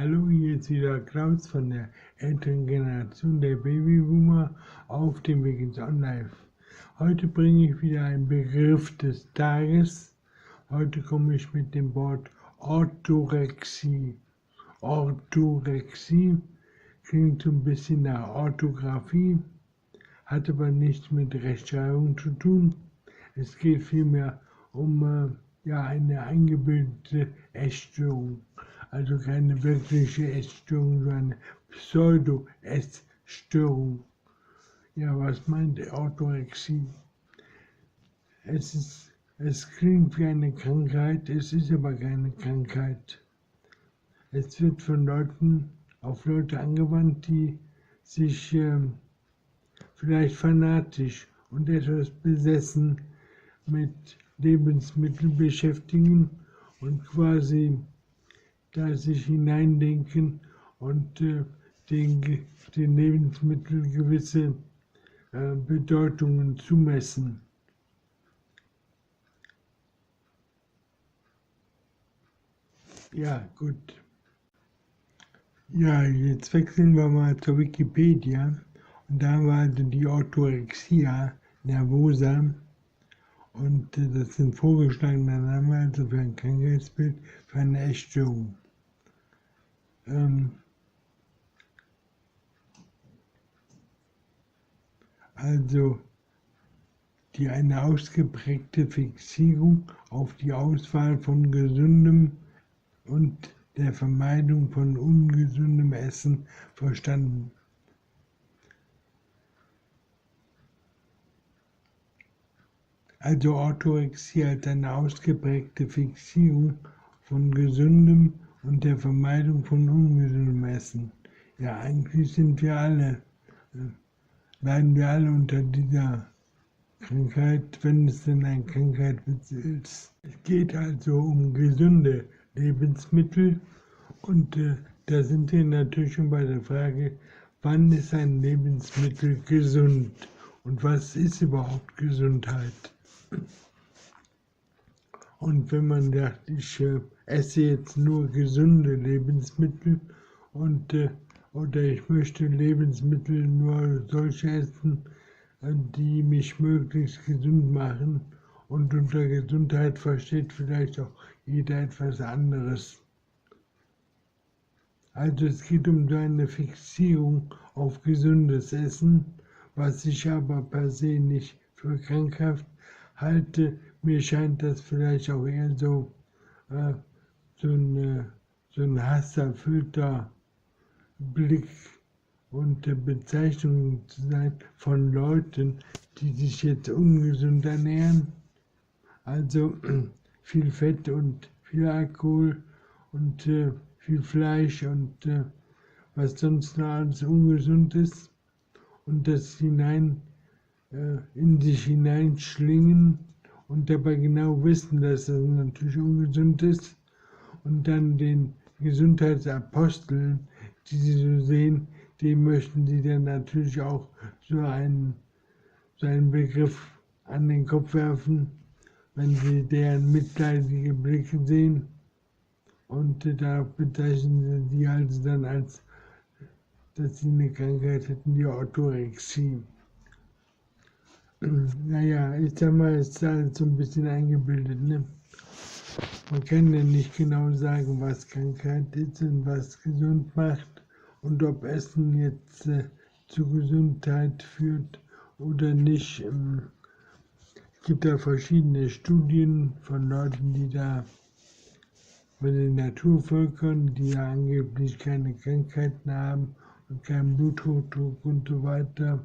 Hallo, hier ist wieder Klaus von der älteren Generation der Babyboomer auf dem Weg ins On-Life. Heute bringe ich wieder einen Begriff des Tages. Heute komme ich mit dem Wort Orthorexie. Orthorexie klingt so ein bisschen nach Orthographie, hat aber nichts mit Rechtschreibung zu tun. Es geht vielmehr um eine eingebildete Essstörung. Also keine wirkliche Essstörung, sondern eine Pseudo-Essstörung. Ja, was meint Orthorexie? Es klingt wie eine Krankheit, es ist aber keine Krankheit. Es wird von Leuten auf Leute angewandt, die sich vielleicht fanatisch und etwas besessen mit Lebensmitteln beschäftigen und quasi da sich hineindenken und den Lebensmitteln gewisse Bedeutungen zumessen. Ja, gut. Ja, jetzt wechseln wir mal zur Wikipedia. Und da haben wir also die Orthorexia nervosa. Und das sind vorgeschlagene Namen, also für ein Krankheitsbild, für eine Essstörung. Also eine ausgeprägte Fixierung auf die Auswahl von gesundem und der Vermeidung von ungesundem Essen verstanden. Also Orthorexie als eine ausgeprägte Fixierung von gesundem und der Vermeidung von ungesundem Essen. Ja, eigentlich leiden wir alle unter dieser Krankheit, wenn es denn eine Krankheit ist. Es geht also um gesunde Lebensmittel und da sind wir natürlich schon bei der Frage, wann ist ein Lebensmittel gesund und was ist überhaupt Gesundheit? Und wenn man sagt, ich esse jetzt nur gesunde Lebensmittel oder ich möchte Lebensmittel nur solche essen, die mich möglichst gesund machen, und unter Gesundheit versteht vielleicht auch jeder etwas anderes. Also es geht um so eine Fixierung auf gesundes Essen, was ich aber per se nicht für krankhaft halte. Mir scheint das vielleicht auch eher so ein hasserfüllter Blick und Bezeichnung zu sein von Leuten, die sich jetzt ungesund ernähren. Also viel Fett und viel Alkohol und viel Fleisch und was sonst noch alles ungesund ist und das in sich hineinschlingen und dabei genau wissen, dass das natürlich ungesund ist, und dann den Gesundheitsaposteln, die sie so sehen, dem möchten sie dann natürlich auch so einen Begriff an den Kopf werfen, wenn sie deren mitleidige Blicke sehen, und darauf bezeichnen sie die also dann als, dass sie eine Krankheit hätten, die Orthorexie. Naja, ich sag mal, es ist alles so ein bisschen eingebildet, ne? Man kann ja nicht genau sagen, was Krankheit ist und was gesund macht und ob Essen jetzt zu Gesundheit führt oder nicht. Es gibt da verschiedene Studien von Leuten, die da bei den Naturvölkern, die ja angeblich keine Krankheiten haben und keinen Bluthochdruck und so weiter.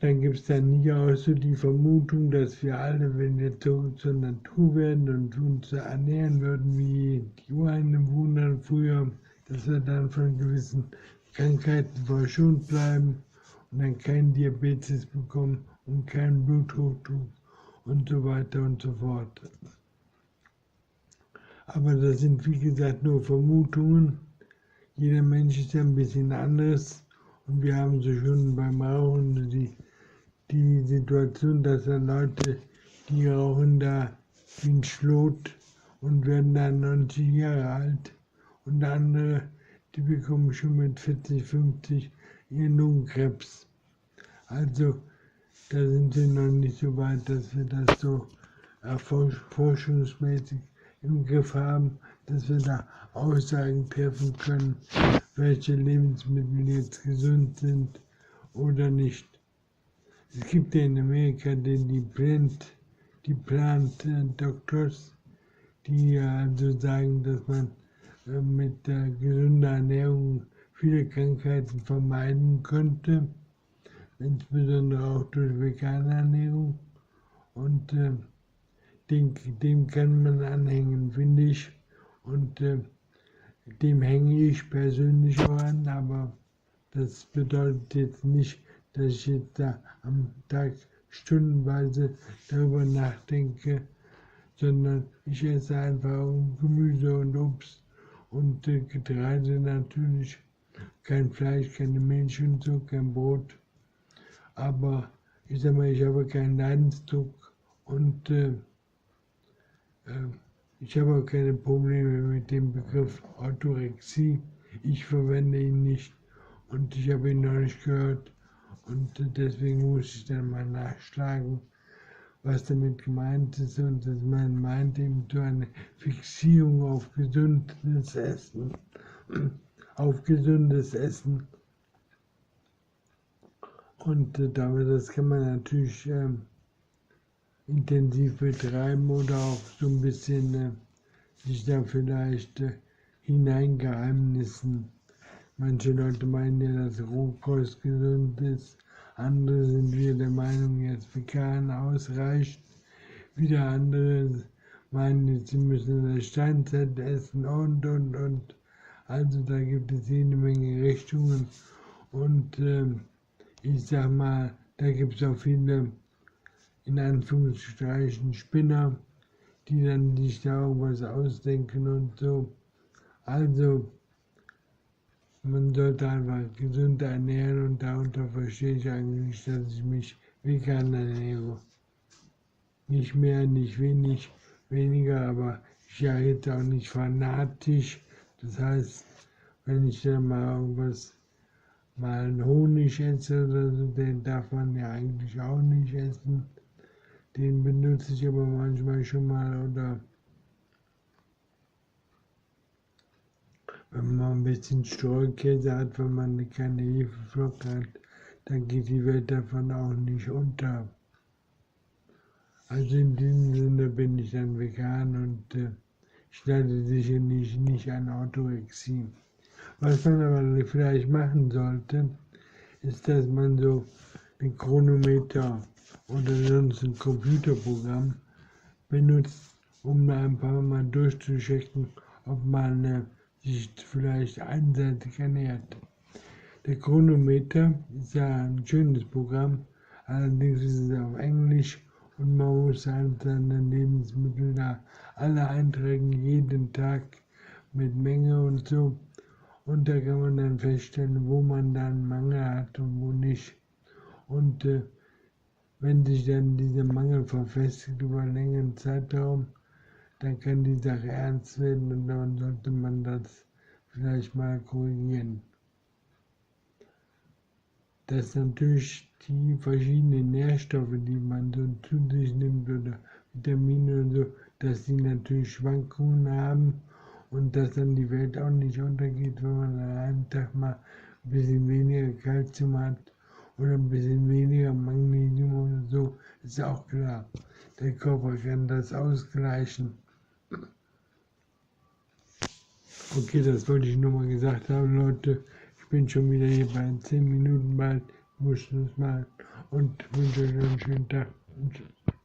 Dann gibt es dann nie auch so die Vermutung, dass wir alle, wenn wir zurück zur Natur werden und uns ernähren würden wie die Ureinwohner früher, dass wir dann von gewissen Krankheiten verschont bleiben und dann keinen Diabetes bekommen und keinen Bluthochdruck und so weiter und so fort. Aber das sind, wie gesagt, nur Vermutungen. Jeder Mensch ist ja ein bisschen anderes und wir haben so schon beim Rauchen die Situation, dass da Leute, die rauchen da wie ein Schlot und werden dann 90 Jahre alt und andere, die bekommen schon mit 40, 50 ihren Lungenkrebs. Also da sind wir noch nicht so weit, dass wir das so forschungsmäßig im Griff haben, dass wir da Aussagen treffen können, welche Lebensmittel jetzt gesund sind oder nicht. Es gibt ja in Amerika die Plant Doctors, die also sagen, dass man mit gesunder Ernährung viele Krankheiten vermeiden könnte, insbesondere auch durch vegane Ernährung. Und dem kann man anhängen, finde ich. Und dem hänge ich persönlich auch an, aber das bedeutet jetzt nicht, dass ich jetzt da am Tag stundenweise darüber nachdenke, sondern ich esse einfach Gemüse und Obst und Getreide natürlich, kein Fleisch, keine Milch und so, kein Brot. Aber ich sag mal, ich habe keinen Leidensdruck und ich habe auch keine Probleme mit dem Begriff Orthorexie. Ich verwende ihn nicht und ich habe ihn noch nicht gehört und deswegen muss ich dann mal nachschlagen, was damit gemeint ist und dass man meint eben so eine Fixierung auf gesundes Essen, und das kann man natürlich intensiv betreiben oder auch so ein bisschen sich da vielleicht hineingeheimnissen. Manche Leute meinen ja, dass Rohkost gesund ist, andere sind wieder der Meinung, jetzt vegan ausreicht. Wieder andere meinen jetzt, sie müssen in der Steinzeit essen und. Also da gibt es jede Menge Richtungen und ich sag mal, da gibt es auch viele, in Anführungsstrichen, Spinner, die dann sich da irgendwas ausdenken und so. Also, man sollte einfach gesund ernähren und darunter verstehe ich eigentlich, dass ich mich vegan ernähre. Nicht mehr, nicht weniger, aber ich ja jetzt auch nicht fanatisch. Das heißt, wenn ich dann mal irgendwas, mal einen Honig esse oder so, den darf man ja eigentlich auch nicht essen. Den benutze ich aber manchmal schon mal oder wenn man ein bisschen Streukäse hat, wenn man keine Hefeflocken hat, dann geht die Welt davon auch nicht unter. Also in diesem Sinne bin ich dann vegan und ich leide sicher nicht an Orthorexie. Was man aber vielleicht machen sollte, ist, dass man so ein Chronometer oder sonst ein Computerprogramm benutzt, um ein paar Mal durchzuchecken, ob man sich vielleicht einseitig ernährt. Der Chronometer ist ja ein schönes Programm, allerdings ist es auf Englisch und man muss halt seine Lebensmittel da alle eintragen, jeden Tag mit Menge und so. Und da kann man dann feststellen, wo man dann Mangel hat und wo nicht. Und wenn sich dann dieser Mangel verfestigt über einen längeren Zeitraum, dann kann die Sache ernst werden und dann sollte man das vielleicht mal korrigieren. Dass natürlich die verschiedenen Nährstoffe, die man so zu sich nimmt oder Vitamine und so, dass die natürlich Schwankungen haben und dass dann die Welt auch nicht untergeht, wenn man an einem Tag mal ein bisschen weniger Kalzium hat oder ein bisschen weniger Magnesium oder so, ist auch klar. Der Körper kann das ausgleichen. Okay, das wollte ich nur mal gesagt haben, Leute. Ich bin schon wieder hier bei 10 Minuten bald. Ich muss Schluss machen und wünsche euch einen schönen Tag. Und tschüss.